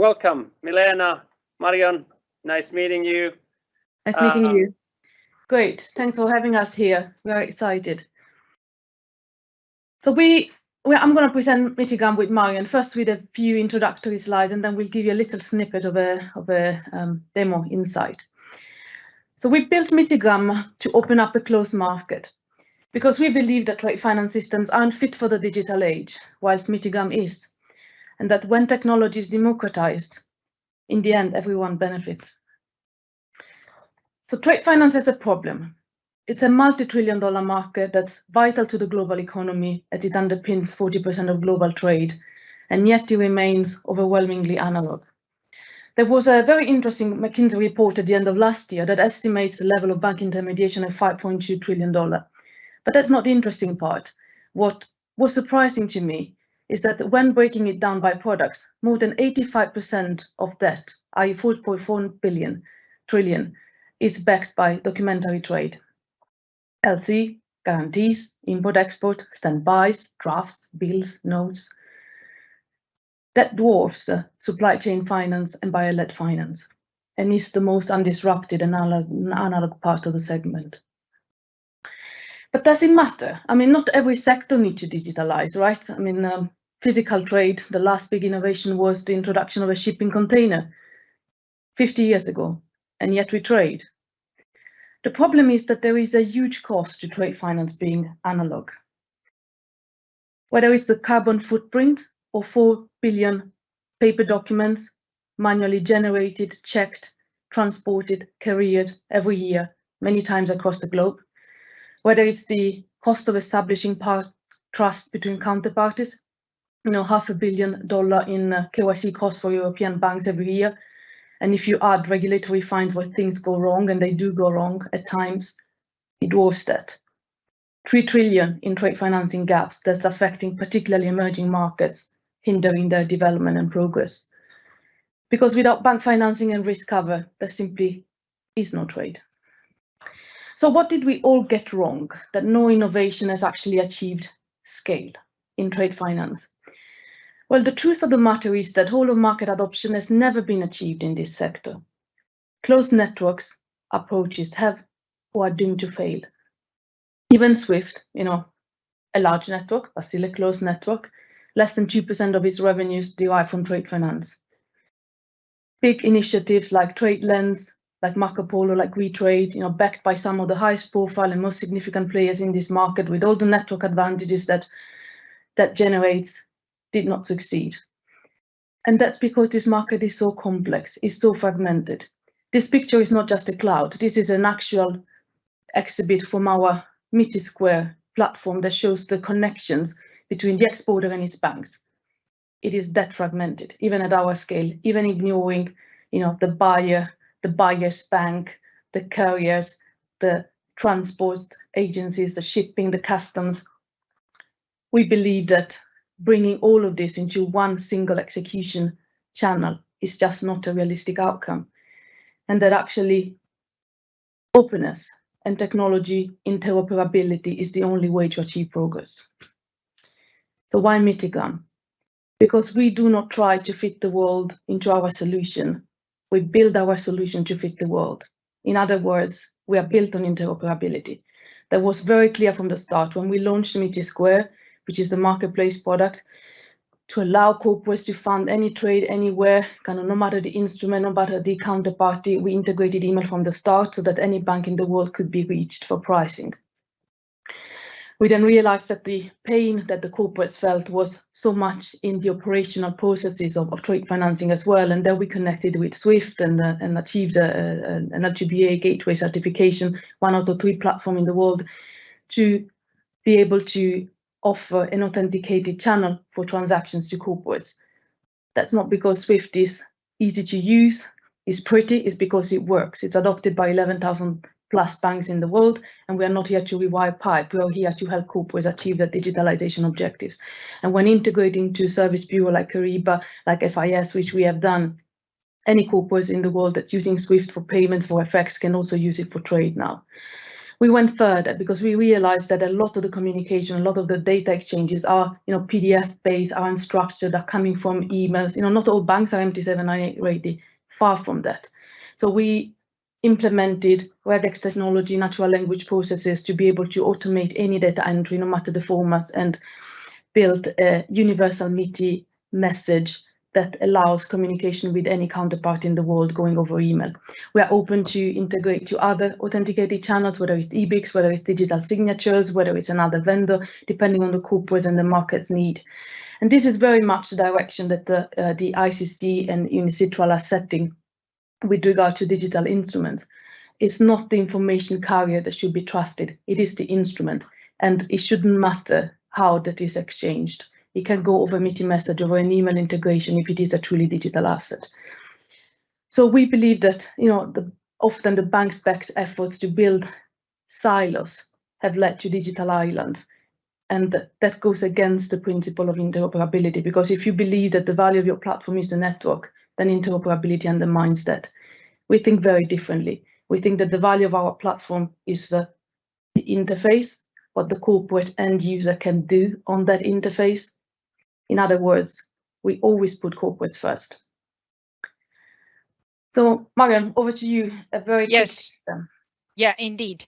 welcome, Milena, Marjon. Nice meeting you. Nice meeting you. Great, thanks for having us here. We are excited. So I'm going to present Mitigram with Marjon, first with a few introductory slides, and then we'll give you a little snippet of a demo inside. So we built Mitigram to open up a closed market because we believe that trade finance systems aren't fit for the digital age, whilst Mitigram is, and that when technology is democratized, in the end, everyone benefits. So trade finance is a problem. It's a multi-trillion-dollar market that's vital to the global economy as it underpins 40% of global trade, and yet it remains overwhelmingly analog. There was a very interesting McKinsey report at the end of last year that estimates the level of bank intermediation at $5.2 trillion. But that's not the interesting part. What was surprising to me is that when breaking it down by products, more than 85% of debt, i.e. 4.4 trillion, is backed by documentary trade. LC, guarantees, import-export, standbys, drafts, bills, notes. That dwarfs supply chain finance and buyer-led finance, and is the most undisrupted and analog part of the segment. But does it matter? I mean, not every sector needs to digitalize, right? I mean, physical trade, the last big innovation was the introduction of a shipping container 50 years ago, and yet we trade. The problem is that there is a huge cost to trade finance being analog. Whether it's the carbon footprint or 4 billion paper documents manually generated, checked, transported, carried every year, many times across the globe. Whether it's the cost of establishing trust between counterparties, $500 million in KYC costs for European banks every year. And if you add regulatory fines where things go wrong, and they do go wrong at times, it dwarfs that. 3 trillion in trade financing gaps that's affecting particularly emerging markets, hindering their development and progress. Because without bank financing and risk cover, there simply is no trade. So what did we all get wrong that no innovation has actually achieved scale in trade finance? Well, the truth of the matter is that whole of market adoption has never been achieved in this sector. Closed networks approaches have or are doomed to fail. Even SWIFT, a large network, but still a closed network, less than 2% of its revenues derive from trade finance. Big initiatives like TradeLens, like Marco Polo, like WeTrade, backed by some of the highest profile and most significant players in this market with all the network advantages that generates, did not succeed. And that's because this market is so complex, is so fragmented. This picture is not just a cloud. This is an actual exhibit from our Mitigram platform that shows the connections between the exporter and its banks. It is that fragmented, even at our scale, even ignoring, the buyer, the buyer's bank, the carriers, the transport agencies, the shipping, the customs. We believe that bringing all of this into one single execution channel is just not a realistic outcome, and that actually openness and technology interoperability is the only way to achieve progress. So why Mitigram? Because we do not try to fit the world into our solution. We build our solution to fit the world. In other words, we are built on interoperability. That was very clear from the start when we launched Mitigram, which is the marketplace product, to allow corporates to fund any trade anywhere, no matter the instrument, no matter the counterparty. We integrated email from the start so that any bank in the world could be reached for pricing. We then realized that the pain that the corporates felt was so much in the operational processes of trade financing as well, and then we connected with SWIFT and achieved an RGBA gateway certification, 1 out of 3 platform in the world, to be able to offer an authenticated channel for transactions to corporates. That's not because SWIFT is easy to use, is pretty, it's because it works. It's adopted by 11,000 plus banks in the world, and we are not here to rewire pipe. We are here to help corporates achieve their digitalization objectives. And when integrating to service bureau like Ariba, like FIS, which we have done, any corporates in the world that's using SWIFT for payments for FX can also use it for trade now. we went further because we realized that a lot of the communication, a lot of the data exchanges are, PDF based, are unstructured, are coming from emails. Not all banks are MT798 ready, far from that. So we implemented regex technology, natural language processes to be able to automate any data entry, no matter the formats, and built a universal MITI message that allows communication with any counterpart in the world going over email. We are open to integrate to other authenticated channels, whether it's eBICs, whether it's digital signatures, whether it's another vendor, depending on the corporates and the market's need. And this is very much the direction that the ICC and UNICITRAL are setting with regard to digital instruments. It's not the information carrier that should be trusted, it is the instrument, and it shouldn't matter how that is exchanged. It can go over MITI message, over an email integration if it is a truly digital asset. So we believe that often the banks-backed efforts to build silos have led to digital islands, and that goes against the principle of interoperability, because if you believe that the value of your platform is the network, then interoperability undermines that. We think very differently. We think that the value of our platform is the interface, what the corporate end user can do on that interface. In other words, we always put corporates first. So, Marjon, over to you. A very yes, quick yeah, indeed.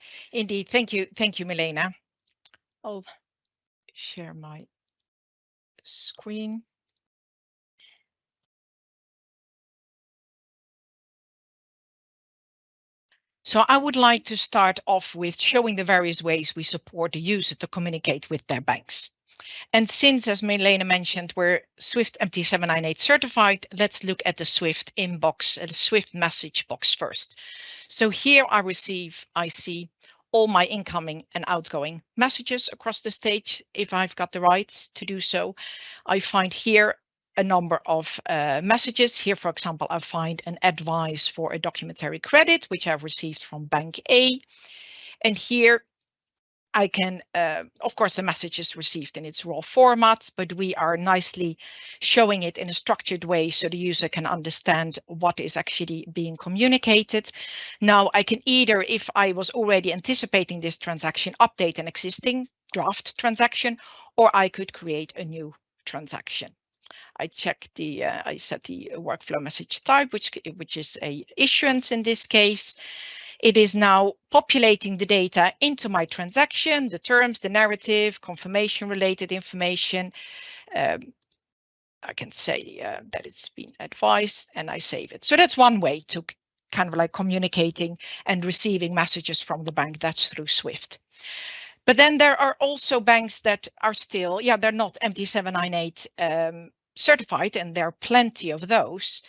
Thank you, Milena. I'll share my screen. So I would like to start off with showing the various ways we support the user to communicate with their banks. And since, as Milena mentioned, we're SWIFT MT798 certified, let's look at the SWIFT inbox, the SWIFT message box first. So here I see all my incoming and outgoing messages across the stage. If I've got the rights to do so, I find here a number of messages. Here, for example, I find an advice for a documentary credit, which I've received from Bank A. And here I can, of course, the message is received in its raw format, but we are nicely showing it in a structured way so the user can understand what is actually being communicated. Now, I can either, if I was already anticipating this transaction, update an existing draft transaction, or I could create a new transaction. I set the workflow message type, which is a issuance in this case. It is now populating the data into my transaction, the terms, the narrative, confirmation related information. I can say that it's been advised and I save it. So that's one way to kind of like communicating and receiving messages from the bank. That's through SWIFT. But then there are also banks that are still, they're not MT798 certified, and there are plenty of those.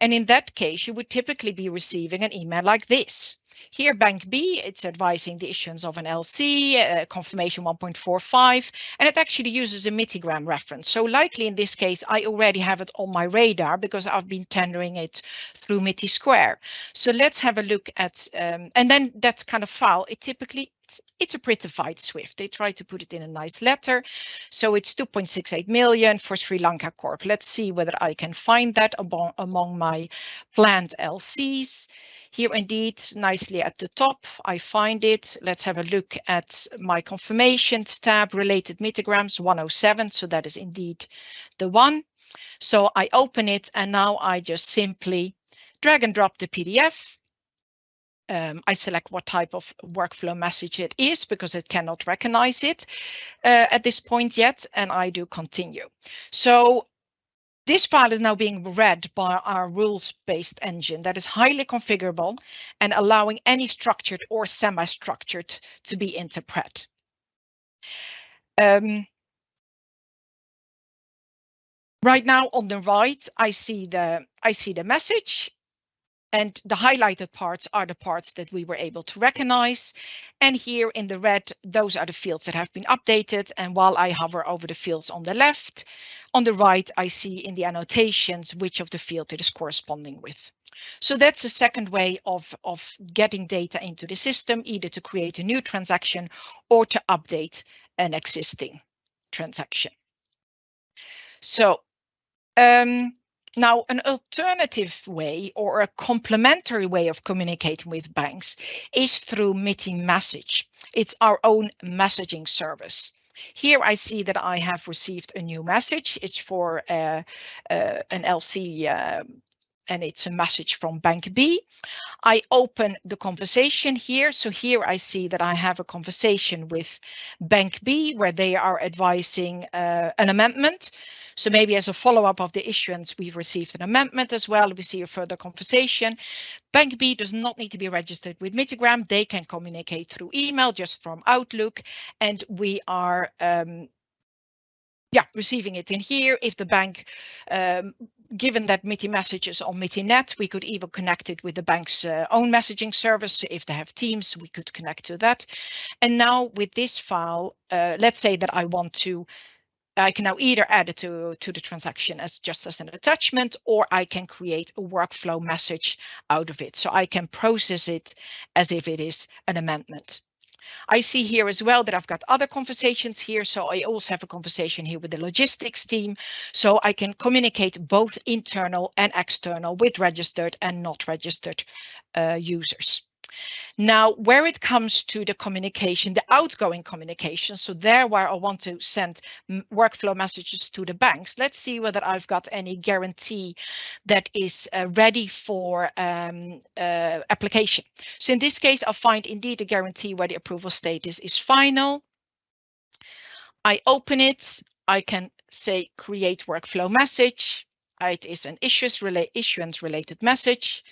And in that case, you would typically be receiving an email like this. Here, Bank B, it's advising the issuance of an LC, confirmation 1.45, and it actually uses a Mitigram reference. So likely in this case, I already have it on my radar because I've been tendering it through MITI Square. So let's have a look at, and then that kind of file, it's a prettified SWIFT. They try to put it in a nice letter. So it's 2.68 million for Sri Lanka Corp. Let's see whether I can find that among my planned LCs. Here, indeed, nicely at the top, I find it. Let's have a look at my confirmations tab, related Mitigrams 107. So that is indeed the one. So I open it, and now I just simply drag and drop the PDF. I select what type of workflow message it is because it cannot recognize it at this point yet, and I do continue. So this file is now being read by our rules-based engine that is highly configurable and allowing any structured or semi-structured to be interpreted. Right now on the right, I see the message. And the highlighted parts are the parts that we were able to recognize. And here in the red, those are the fields that have been updated. And while I hover over the fields on the left, on the right, I see in the annotations which of the field it is corresponding with. So that's the second way of getting data into the system, either to create a new transaction or to update an existing transaction. So Now, an alternative way or a complementary way of communicating with banks is through Mitigram. It's our own messaging service. Here I see that I have received a new message. It's for an LC and it's a message from Bank B. I open the conversation here. So here I see that I have a conversation with Bank B where they are advising an amendment. So maybe as a follow-up of the issuance, we've received an amendment as well. We see a further conversation. Bank B does not need to be registered with Mitigram. They can communicate through email just from Outlook. And we are receiving it in here. If the bank, given that MITI messages on MITINet, we could even connect it with the bank's own messaging service. So if they have Teams, we could connect to that. And now with this file, let's say that I can now either add it to the transaction as just as an attachment, or I can create a workflow message out of it. So I can process it as if it is an amendment. I see here as well that I've got other conversations here. So I also have a conversation here with the logistics team. So I can communicate both internal and external with registered and not registered users. Now, where it comes to the communication, the outgoing communication, so there where I want to send workflow messages to the banks, let's see whether I've got any guarantee that is ready for application. So in this case, I'll find indeed a guarantee where the approval status is final. I open it, I can say create workflow message. It is an issuance related message.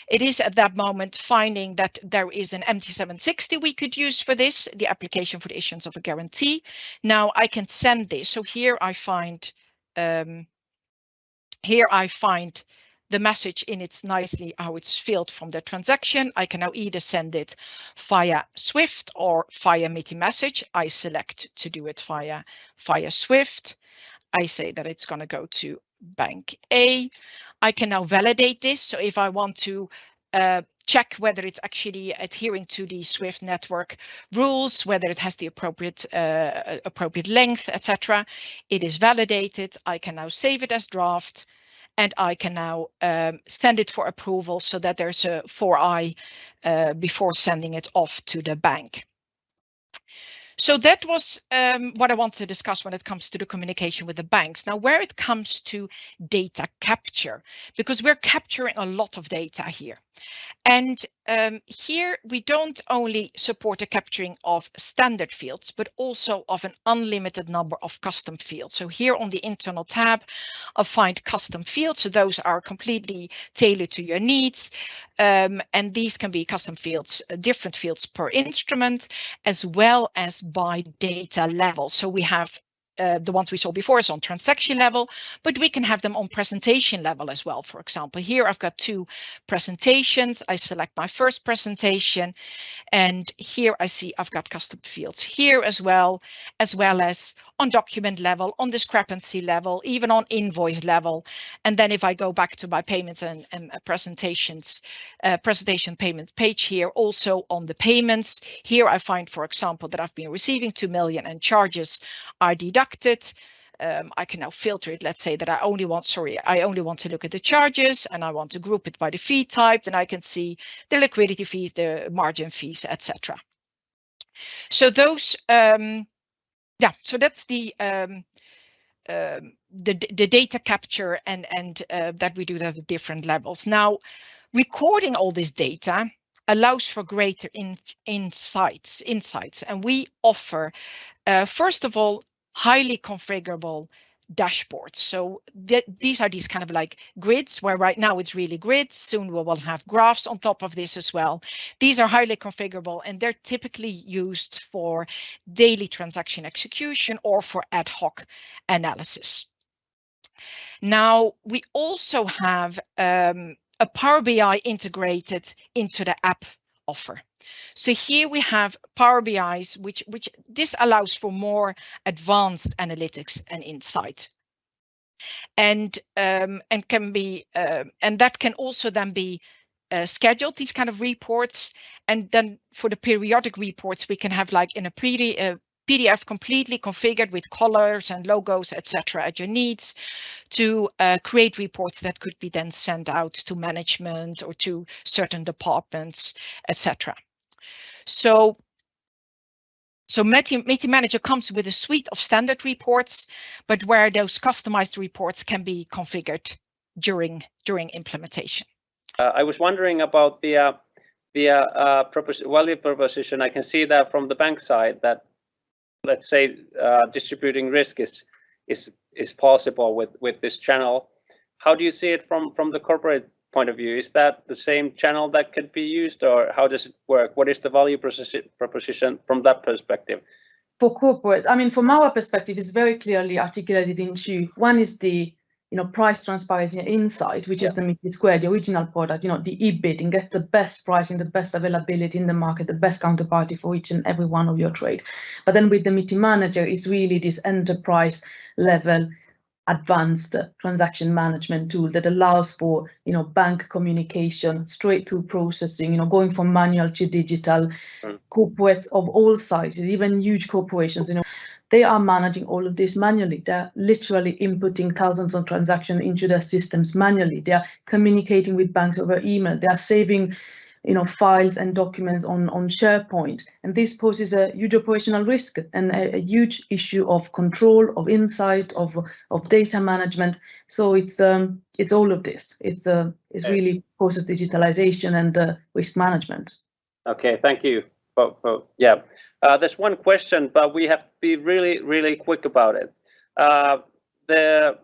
It is at that moment finding that there is an MT760 we could use for this, the application for the issuance of a guarantee. Now I can send this. So here I find the message in its nicely how it's filled from the transaction. I can now either send it via Swift or via MITI message. I select to do it via Swift. I say that it's going to go to Bank A. I can now validate this. So if I want to check whether it's actually adhering to the Swift network rules, whether it has the appropriate length, etc., it is validated. I can now save it as draft, and I can now send it for approval so that there's a 4i before sending it off to the bank. So that was what I want to discuss when it comes to the communication with the banks. Now, where it comes to data capture, because we're capturing a lot of data here. And here we don't only support the capturing of standard fields, but also of an unlimited number of custom fields. So here on the internal tab, I'll find custom fields. So those are completely tailored to your needs. And these can be custom fields, different fields per instrument, as well as by data level. So we have the ones we saw before is on transaction level, but we can have them on presentation level as well. For example, here I've got 2 presentations. I select my first presentation, and here I see I've got custom fields here as well as on document level, on discrepancy level, even on invoice level. And then if I go back to my payments and presentation payment page here, also on the payments, here I find, for example, that I've been receiving 2 million and charges are deducted. I can now filter it. Let's say that I only want to look at the charges and I want to group it by the fee type. Then I can see the liquidity fees, the margin fees, etc. So those, so that's the data capture and that we do at different levels. Now, recording all this data allows for greater insights, and we offer, first of all, highly configurable dashboards. So these are these kind of like grids, where right now it's really grids. Soon we will have graphs on top of this as well. These are highly configurable, and they're typically used for daily transaction execution or for ad hoc analysis. Now, we also have a Power BI integrated into the app offer. So here we have Power BIs, which this allows for more advanced analytics and insight, and can be and that can also then be scheduled, these kind of reports. And then for the periodic reports, we can have, like in a PDF completely configured with colors and logos, etc. at your needs to create reports that could be then sent out to management or to certain departments, etc. So Miti Manager comes with a suite of standard reports, but where those customized reports can be configured during implementation. I was wondering about the value proposition. I can see that from the bank side that, let's say, distributing risk is possible with this channel. How do you see it from the corporate point of view? Is that the same channel that could be used, or how does it work? What is the value proposition from that perspective? For corporates, I mean, from our perspective, it's very clearly articulated into one is the price transparency and insight, which is the Miti Square, the original product, the e-bidding, get the best pricing, the best availability in the market, the best counterparty for each and every one of your trade. But then with the Miti Manager, it's really this enterprise level advanced transaction management tool that allows for bank communication, straight through processing, going from manual to digital. Corporates of all sizes, even huge corporations, they are managing all of this manually. They're literally inputting thousands of transactions into their systems manually. They are communicating with banks over email. They are saving files and documents on SharePoint, and this poses a huge operational risk and a huge issue of control, of insight, of data management. So it's all of this. It's really process digitalization and risk management. Okay, thank you. There's one question, but we have to be really quick about it. The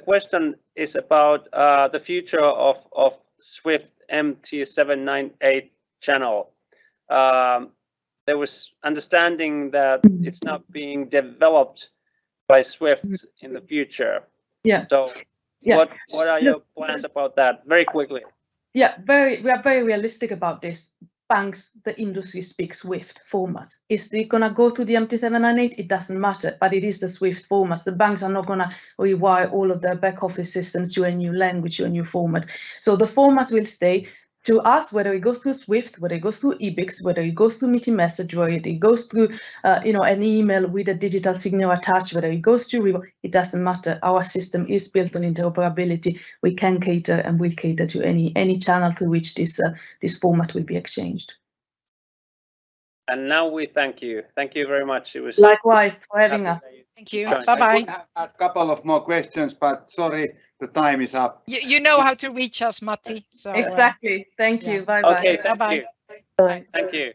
question is about the future of Swift MT798 channel. There was understanding that it's not being developed by Swift in the future. Yeah. So what are your plans about that? Very quickly. Yeah, we are very realistic about this. Banks, the industry speaks Swift format. Is it gonna go to the MT798? It doesn't matter, but it is the Swift format. The banks are not gonna rewire all of their back office systems to a new language, to a new format. So the format will stay. To us, whether it goes through Swift, whether it goes through eBix, whether it goes through Miti Message, whether it goes through an email with a digital signal attached, whether it goes through, it doesn't matter. Our system is built on interoperability. We can cater and will cater to any channel through which this format will be exchanged. And now we thank you. Thank you very much. It was likewise for having us. Thank you. Bye-bye. I have a couple of more questions, but sorry, the time is up. You know how to reach us, Matti. So, Exactly. Thank you. Bye-bye. okay. Thank Bye-bye. you. Bye. Thank you.